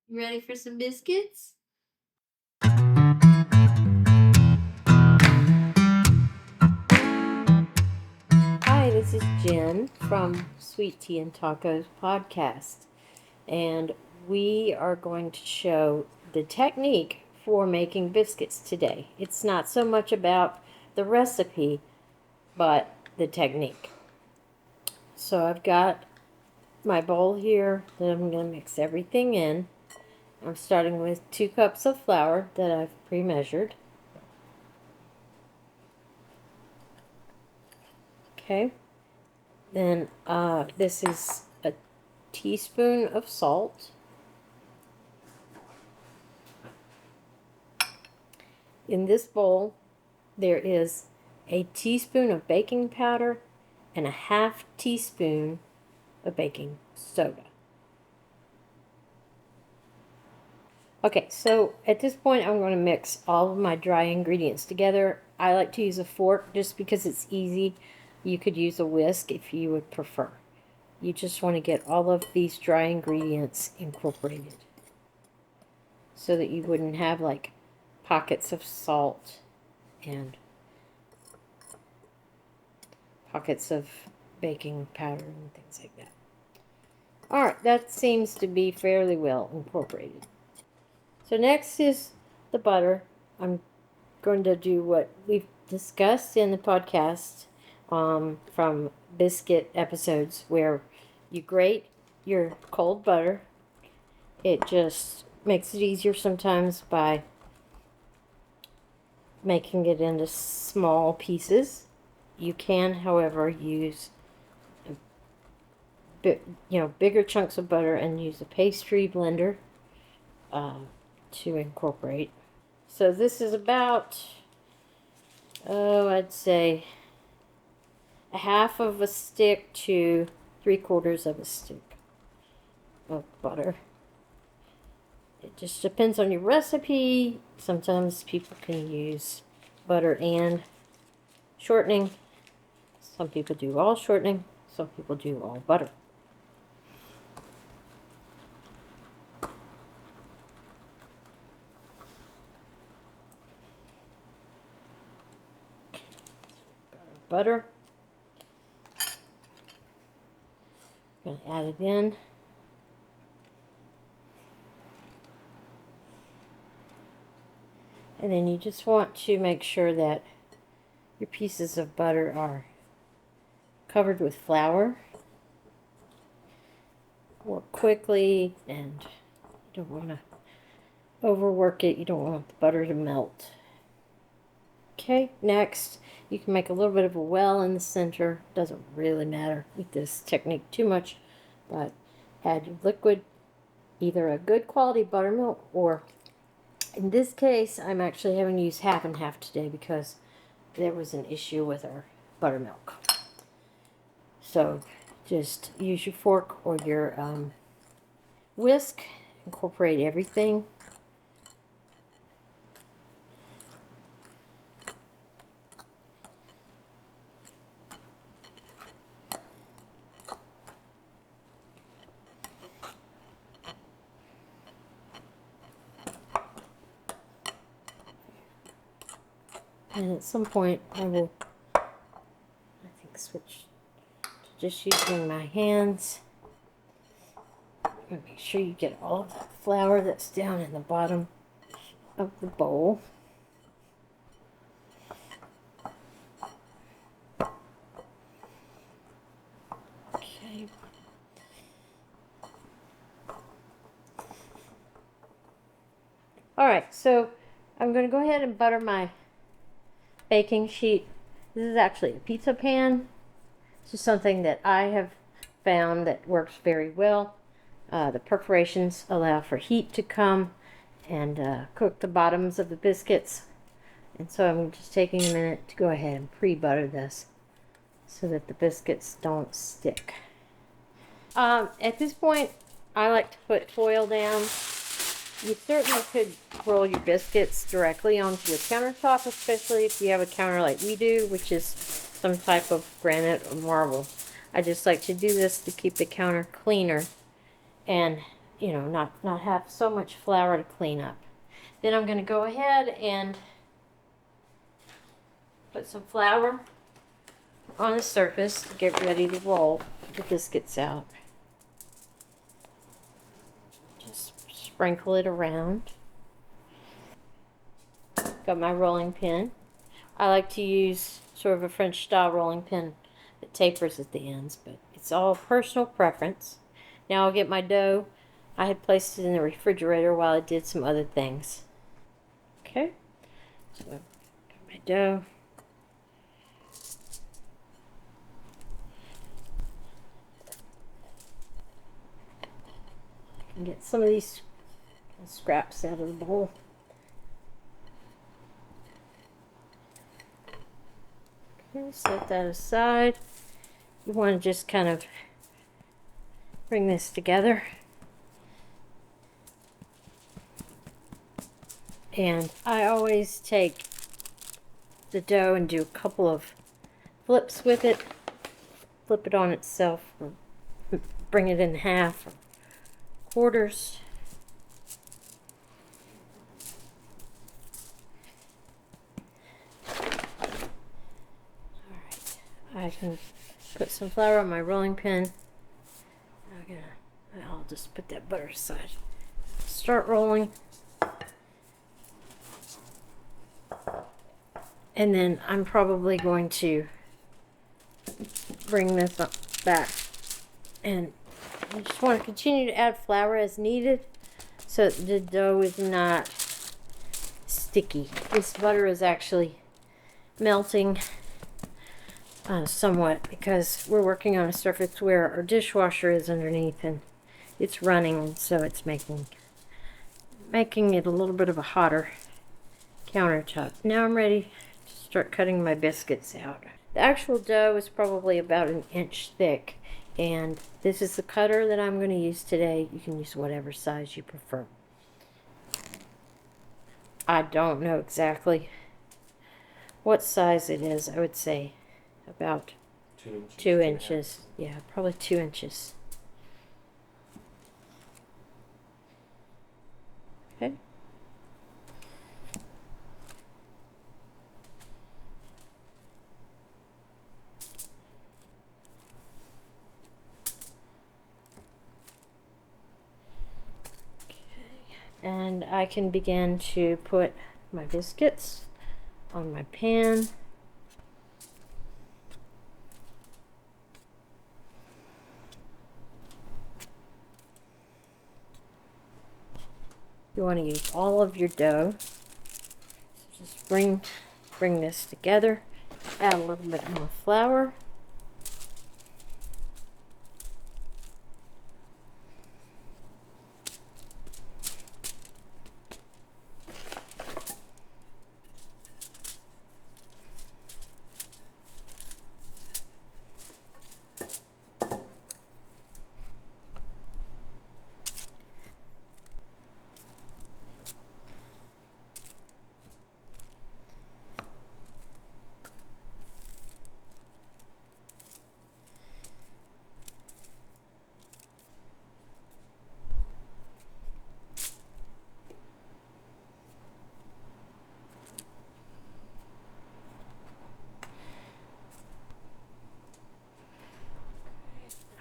You ready for some biscuits? Hi, this is Jen from Sweet Tea and Tacos podcast, and we are going to show the technique for making biscuits today. It's not so much about the recipe, but the technique. So I've got my bowl here that I'm going to mix everything in. I'm starting with 2 cups of flour that I've pre-measured. Okay. Then this is a teaspoon of salt. In this bowl, there is a teaspoon of baking powder and a half teaspoon of baking soda. Okay, so at this point, I'm going to mix all of my dry ingredients together. I like to use a fork just because it's easy. You could use a whisk if you would prefer. You just want to get all of these dry ingredients incorporated so that you wouldn't have like pockets of salt and pockets of baking powder and things like that. Alright, that seems to be fairly well incorporated. So next is the butter. I'm going to do what we've discussed in the podcast from biscuit episodes, where you grate your cold butter. It just makes it easier sometimes by making it into small pieces. You can, however, use bigger chunks of butter and use a pastry blender to incorporate. So this is about, I'd say a half of a stick to 3/4 of a stick of butter. It just depends on your recipe. Sometimes people can use butter and shortening. Some people do all shortening. Some people do all butter. Butter. I'm going to add it in. And then you just want to make sure that your pieces of butter are covered with flour. Work quickly, and you don't want to overwork it. You don't want the butter to melt. Okay, next you can make a little bit of a well in the center. Doesn't really matter with this technique too much, but add your liquid, either a good quality buttermilk, or in this case I'm actually having to use half and half today because there was an issue with our buttermilk. So just use your fork or your whisk, incorporate everything. And at some point I will, switch to just using my hands. Make sure you get all of the flour that's down in the bottom of the bowl. Okay. Alright, so I'm going to go ahead and butter my baking sheet. This is actually a pizza pan. It's just something that I have found that works very well. The perforations allow for heat to come and cook the bottoms of the biscuits. And so I'm just taking a minute to go ahead and pre-butter this so that the biscuits don't stick. At this point, I like to put foil down. You certainly could roll your biscuits directly onto the countertop, especially if you have a counter like we do, which is some type of granite or marble. I just like to do this to keep the counter cleaner and you know, not have so much flour to clean up. Then I'm going to go ahead and put some flour on the surface to get ready to roll the biscuits out. Just sprinkle it around. Got my rolling pin. I like to use sort of a French style rolling pin that tapers at the ends, but it's all personal preference. Now I'll get my dough. I had placed it in the refrigerator while I did some other things. Okay, so I've got my dough. And get some of these scraps out of the bowl. Okay, set that aside. You want to just kind of bring this together. And I always take the dough and do a couple of flips with it. Flip it on itself, or bring it in half, or quarters. Alright, I can put some flour on my rolling pin. I'll just put that butter aside. Start rolling. And then I'm probably going to bring this up back. And I just want to continue to add flour as needed so that the dough is not sticky. This butter is actually melting somewhat because we're working on a surface where our dishwasher is underneath and it's running, and so it's making it a little bit of a hotter countertop. Now I'm ready to start cutting my biscuits out. The actual dough is probably about an inch thick, and this is the cutter that I'm going to use today. You can use whatever size you prefer. I don't know exactly what size it is. I would say about 2 inches. Yeah, probably 2 inches. Okay. And I can begin to put my biscuits on my pan. You want to use all of your dough. So just bring this together. Add a little bit more flour.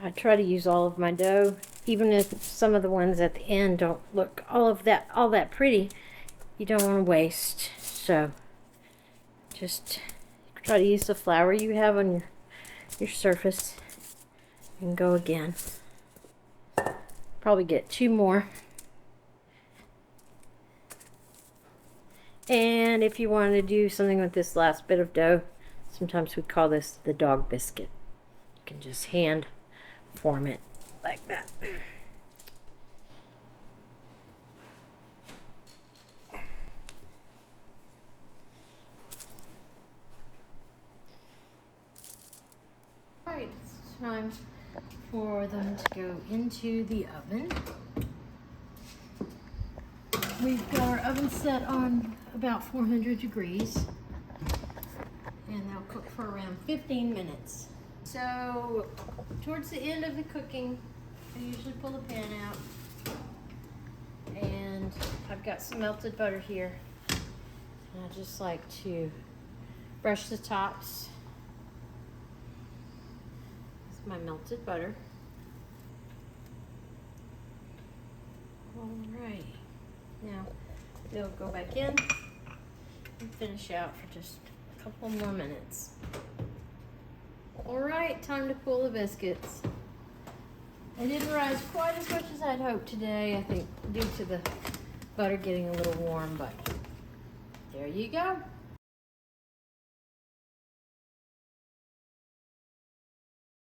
I try to use all of my dough, even if some of the ones at the end don't look all that pretty. You don't want to waste, so just try to use the flour you have on your surface and go again. Probably get 2 more. And if you want to do something with this last bit of dough, sometimes we call this the dog biscuit. You can just hand form it like that. Alright, it's time for them to go into the oven. We've got our oven set on about 400 degrees, and they'll cook for around 15 minutes. So towards the end of the cooking, I usually pull the pan out got some melted butter here. And I just like to brush the tops with my melted butter. All right. Now they'll go back in and finish out for just a couple more minutes. All right, time to cool the biscuits. They didn't rise quite as much as I'd hoped today, I think, due to the butter getting a little warm, but there you go.